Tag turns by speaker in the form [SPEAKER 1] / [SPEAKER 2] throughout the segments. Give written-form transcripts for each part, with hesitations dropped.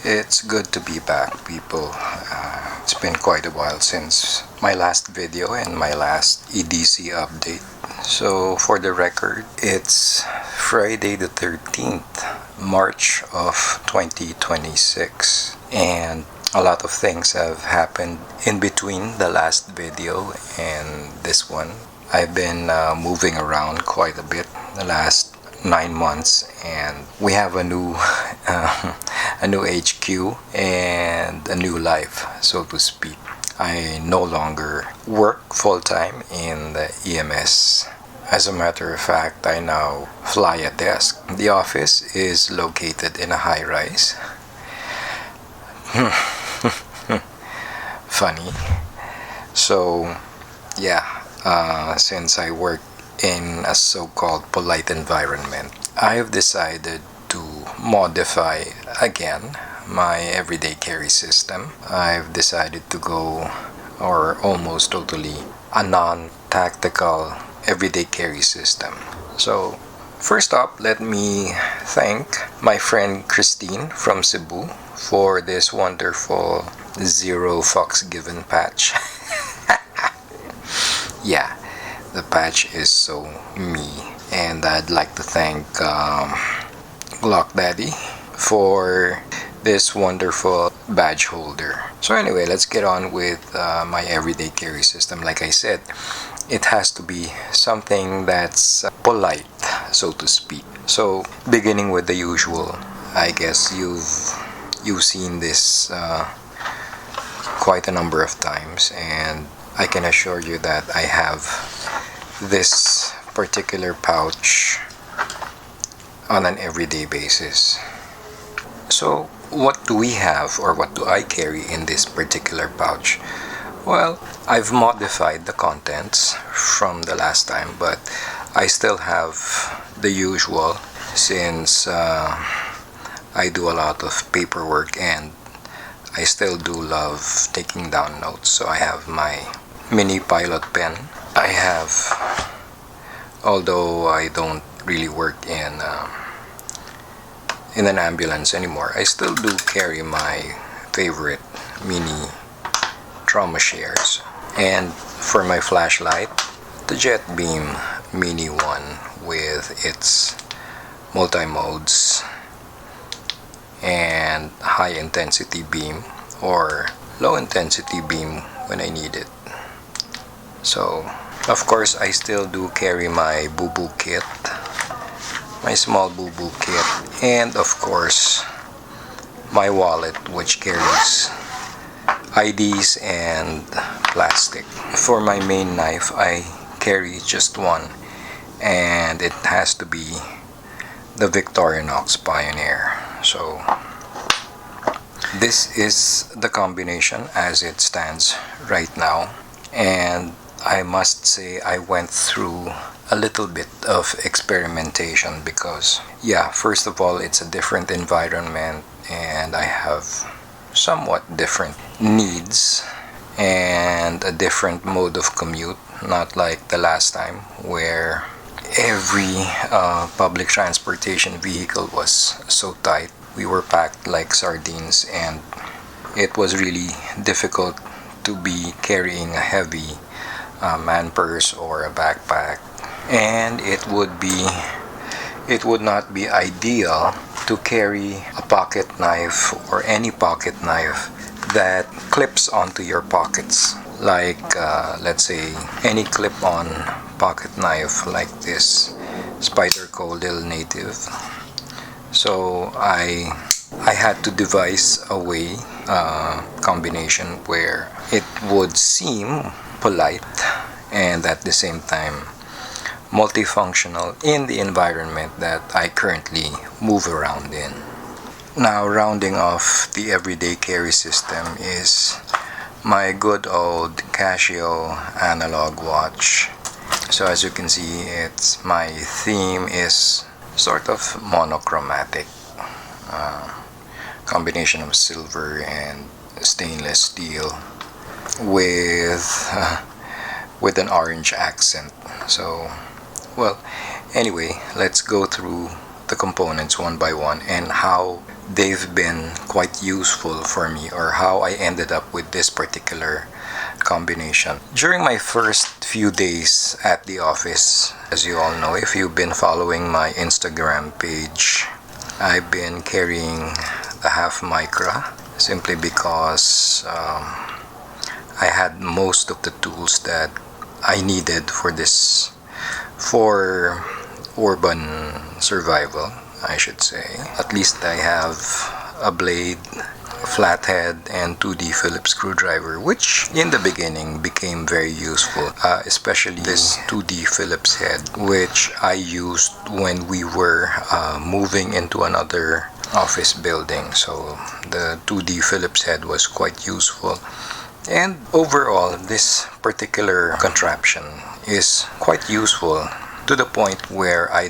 [SPEAKER 1] It's good to be back, people. It's been quite a while since my last video and my last EDC update. So, for the record, it's Friday the 13th, March of 2026, and a lot of things have happened in between the last video and this one. I've been moving around quite a bit the last 9 months, and we have a new a new HQ and a new life, so to speak. I no longer work full-time in the EMS. As a matter of fact, I now fly a desk. The office is located in a high-rise. Funny. So yeah, since I work in a so-called polite environment, I have decided to modify again my everyday carry system. I've decided to go, or almost totally, a non-tactical everyday carry system. So first up, let me thank my friend Christine from Cebu for this wonderful zero fucks given patch. Yeah, the patch is so me. And I'd like to thank Glock Daddy for this wonderful badge holder. So anyway, let's get on with my everyday carry system. Like I said, it has to be something that's polite, so to speak. So beginning with the usual, I guess you've seen this quite a number of times, and I can assure you that I have this particular pouch on an everyday basis. So what do we have, or what do I carry in this particular pouch? Well, I've modified the contents from the last time, but I still have the usual, since I do a lot of paperwork and I still do love taking down notes. So I have my mini pilot pen. I have, although I don't really work in an ambulance anymore, I still do carry my favorite mini trauma shares. And for my flashlight, the Jet Beam Mini one with its multi-modes and high intensity beam or low intensity beam when I need it. So of course I still do carry my boo-boo kit, my small boo-boo kit, and of course my wallet, which carries IDs and plastic. For my main knife, I carry just one, and it has to be the Victorinox Pioneer. So this is the combination as it stands right now, and I must say I went through a little bit of experimentation because, yeah, first of all, it's a different environment and I have somewhat different needs and a different mode of commute, not like the last time where every public transportation vehicle was so tight. We were packed like sardines, and it was really difficult to be carrying a heavy man purse or a backpack, and it would not be ideal to carry a pocket knife or any pocket knife that clips onto your pockets, like let's say any clip-on pocket knife like this Spyderco Little Native. So I had to devise a way, combination where it would seem polite and at the same time multifunctional in the environment that I currently move around in. Now, rounding off the everyday carry system is my good old Casio analog watch. So as you can see, my theme is sort of monochromatic, combination of silver and stainless steel with an orange accent. So, well, anyway, let's go through the components one by one and how they've been quite useful for me, or how I ended up with this particular combination. During my first few days at the office, as you all know, if you've been following my Instagram page, I've been carrying the half micra simply because I had most of the tools that I needed for urban survival, I should say. At least I have a blade, a flathead, and 2D Phillips screwdriver, which in the beginning became very useful, especially this 2D Phillips head, which I used when we were moving into another office building. So the 2D Phillips head was quite useful. And overall, this particular contraption is quite useful to the point where I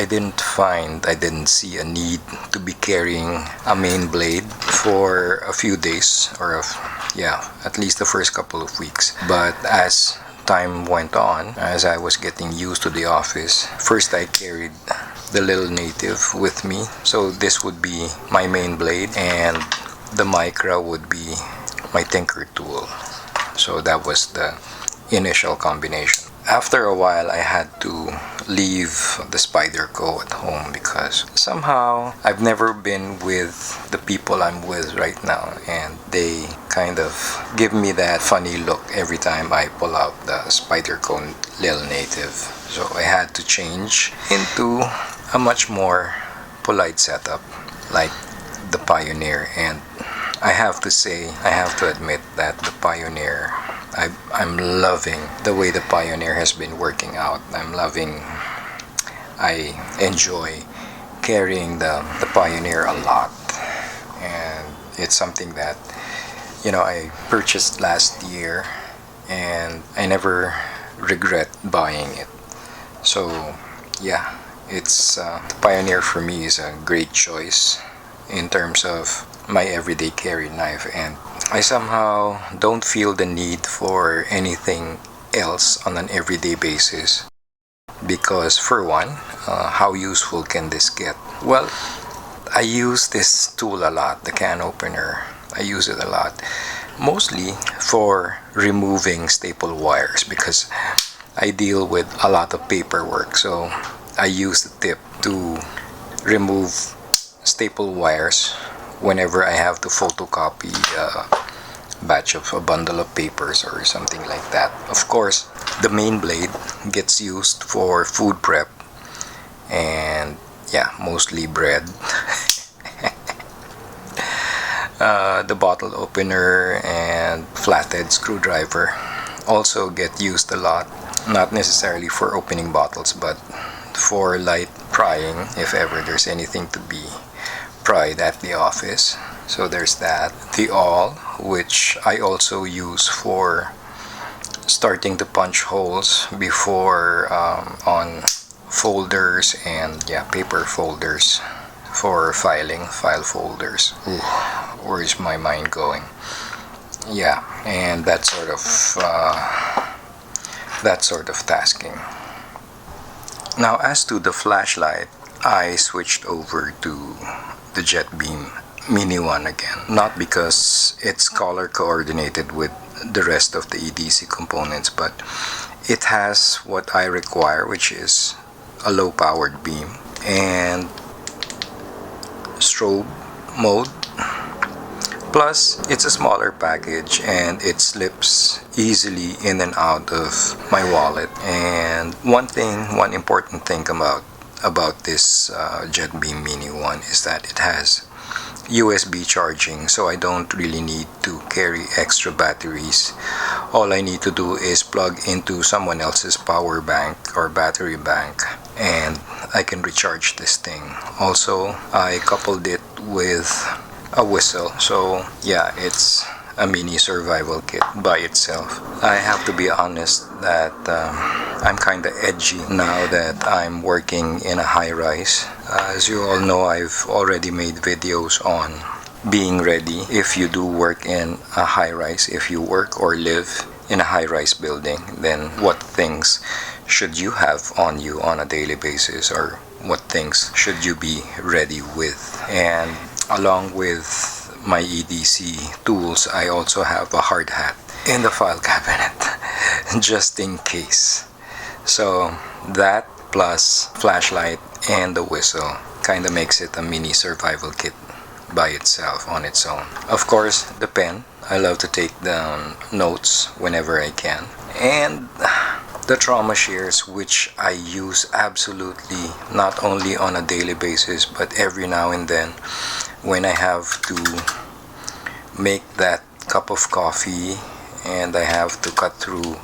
[SPEAKER 1] didn't see a need to be carrying a main blade for a few days, or at least the first couple of weeks. But as time went on, as I was getting used to the office, first I carried the little native with me. So this would be my main blade, and the micra would be my tinker tool. So that was the initial combination. After a while, I had to leave the spyderco at home because somehow I've never been with the people I'm with right now, and they kind of give me that funny look every time I pull out the spyderco little native. So I had to change into a much more polite setup like the Pioneer, and I have to admit that the Pioneer, I'm loving the way the Pioneer has been working out. I enjoy carrying the Pioneer a lot, and it's something that I purchased last year, and I never regret buying it. So yeah, it's Pioneer for me is a great choice in terms of my everyday carry knife, and I somehow don't feel the need for anything else on an everyday basis, because for one, how useful can this get? Well, I use this tool a lot, the can opener. I use it a lot, mostly for removing staple wires, because I deal with a lot of paperwork. So I use the tip to remove staple wires whenever I have to photocopy a bundle of papers or something like that. Of course, the main blade gets used for food prep and mostly bread. The bottle opener and flathead screwdriver also get used a lot, not necessarily for opening bottles, but for light prying if ever there's anything to be pried at the office. So there's that. The awl, which I also use for starting to punch holes before on folders and paper folders for file folders. Ooh, where is my mind going? And that sort of tasking. Now, as to the flashlight, I switched over to the Jet Beam Mini 1 again. Not because it's color coordinated with the rest of the EDC components, but it has what I require, which is a low powered beam and strobe mode. Plus, it's a smaller package and it slips easily in and out of my wallet. And one important thing about this Jet Beam Mini 1 is that it has USB charging, so I don't really need to carry extra batteries. All I need to do is plug into someone else's power bank or battery bank, and I can recharge this thing. Also, I coupled it with a whistle, so it's a mini survival kit by itself. I have to be honest that I'm kinda edgy now that I'm working in a high-rise. As you all know, I've already made videos on being ready if you do work in a high-rise. If you work or live in a high-rise building, then what things should you have on you on a daily basis, or what things should you be ready with. And along with my EDC tools, I also have a hard hat in the file cabinet just in case. So that plus flashlight and the whistle kind of makes it a mini survival kit by itself on its own. Of course, the pen. I love to take down notes whenever I can. And the trauma shears, which I use absolutely not only on a daily basis but every now and then when I have to make that cup of coffee and I have to cut through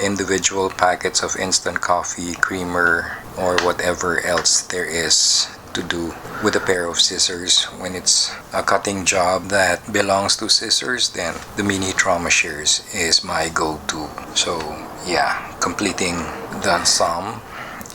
[SPEAKER 1] individual packets of instant coffee, creamer, or whatever else there is to do with a pair of scissors. When it's a cutting job that belongs to scissors, then the mini trauma shears is my go-to. So yeah, completing the ensemble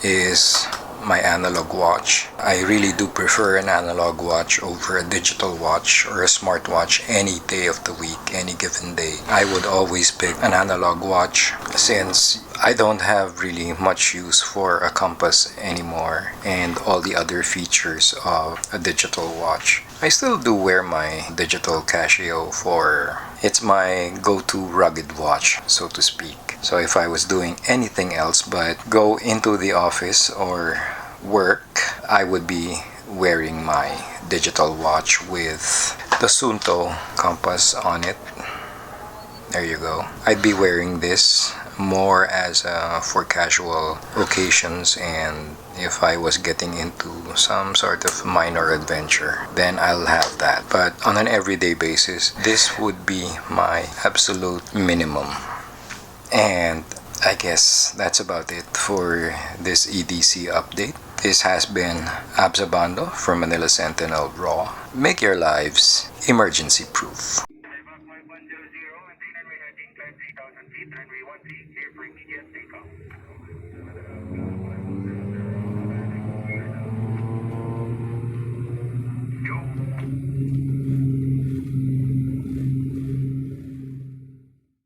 [SPEAKER 1] is my analog watch. I really do prefer an analog watch over a digital watch or a smartwatch any day of the week, any given day. I would always pick an analog watch since I don't have really much use for a compass anymore and all the other features of a digital watch. I still do wear my digital Casio for it's my go-to rugged watch, so to speak. So if I was doing anything else but go into the office or work, I would be wearing my digital watch with the Sunto compass on it. There you go. I'd be wearing this more as for casual occasions, and if I was getting into some sort of minor adventure, then I'll have that. But on an everyday basis, this would be my absolute minimum. And I guess that's about it for this EDC update. This has been Absabando from Manila Sentinel Raw. Make your lives emergency proof.